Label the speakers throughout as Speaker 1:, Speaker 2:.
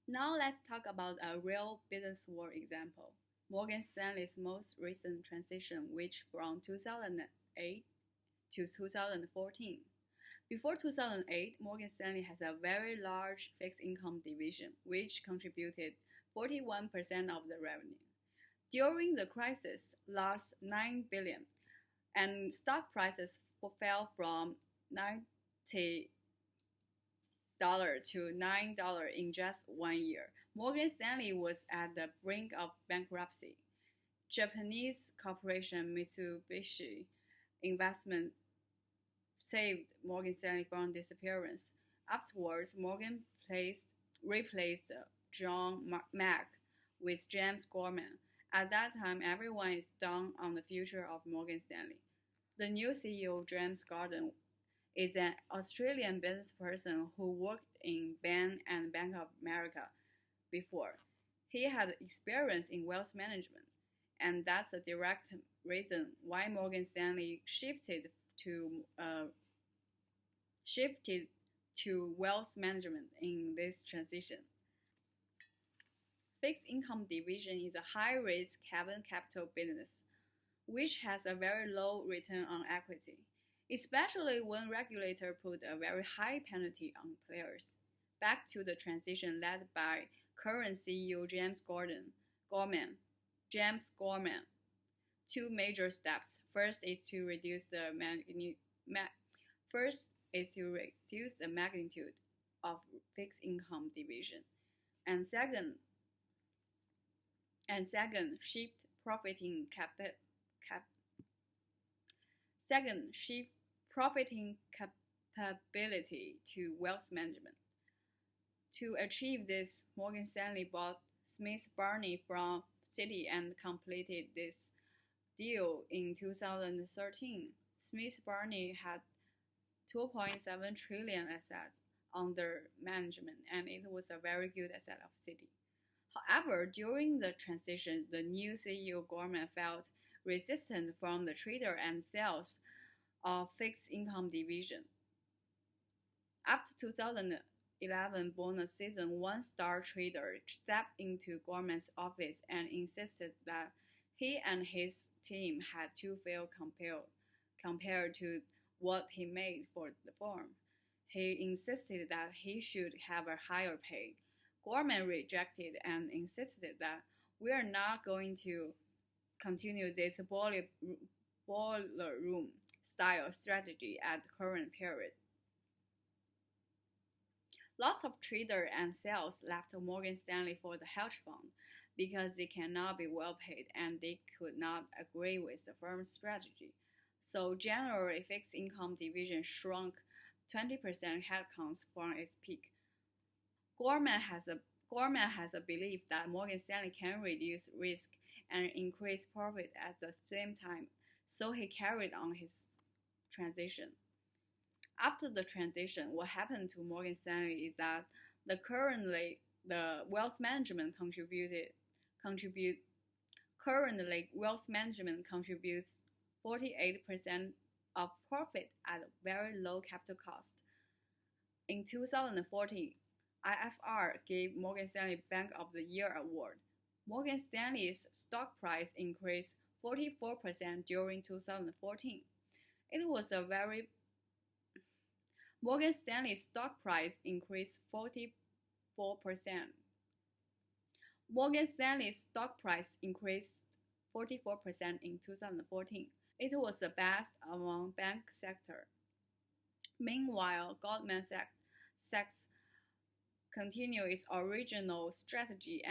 Speaker 1: Now let's talk about a real business world example. Morgan Stanley's most recent transition, which from 2008 to 2014. Before 2008, Morgan Stanley has a very large fixed income division, which contributed 41% of the revenue. During the crisis, lost 9 billion, and stock prices fell from $90 to $9 in just 1 year. Morgan Stanley was at the brink of bankruptcy. Japanese corporation Mitsubishi Investment saved Morgan Stanley from disappearance. Afterwards, Morgan replaced John Mack with James Gorman. At that time, everyone is down on the future of Morgan Stanley. The new CEO, James Gorman, is an Australian businessperson who worked in Bain and Bank of America before. He had experience in wealth management, and that's a direct reason why Morgan Stanley shifted to wealth management in this transition. Fixed income division is a high-risk capital business, which has a very low return on equity, especially when regulators put a very high penalty on players. Back to the transition led by current CEO James Gorman. Two major steps. First is to reduce the magnitude of fixed income division, and shift profiting capability to wealth management. To achieve this, Morgan Stanley bought Smith Barney from Citi and completed this deal in 2013. Smith Barney had 2.7 trillion assets under management, and it was a very good asset of Citi. However, during the transition, the new CEO Gorman felt resistant from the trader and sales of fixed income division. After 2011 bonus season, one star trader stepped into Gorman's office and insisted that he and his team had to fail compared to what he made for the firm. He insisted that he should have a higher pay. Gorman rejected and insisted that we are not going to continue this boiler room style strategy at the current period. Lots of traders and sales left Morgan Stanley for the hedge fund because they cannot be well paid and they could not agree with the firm's strategy. So generally, fixed income division shrunk 20% headcounts from its peak. Gorman has a belief that Morgan Stanley can reduce risk and increase profit at the same time, so he carried on his transition. After the transition, what happened to Morgan Stanley is that the wealth management contributes 48% of profit at a very low capital cost. In 2014, IFR gave Morgan Stanley Bank of the Year award. Morgan Stanley's stock price increased 44% during 2014. Morgan Stanley's stock price increased 44%. Morgan Stanley's stock price increased 44% in 2014. It was the best among bank sector. Meanwhile, Goldman Sachs continued its original strategy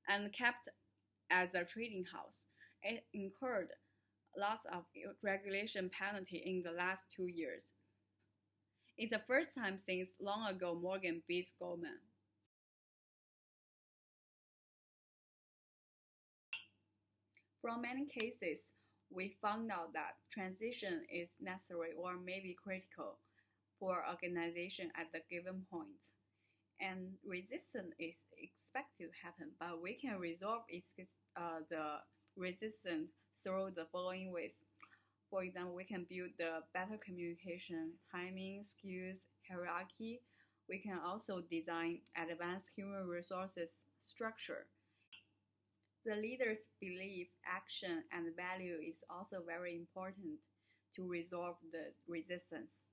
Speaker 1: and kept as a trading house. It incurred lots of regulation penalty in the last 2 years. It's the first time since long ago Morgan beats Goldman. From many cases, we found out that transition is necessary or maybe critical for organization at the given point. And resistance is expected to happen, but we can resolve the resistance through the following ways. For example, we can build the better communication, timing, skills, hierarchy. We can also design advanced human resources structure. The leader's belief, action, and value is also very important to resolve the resistance.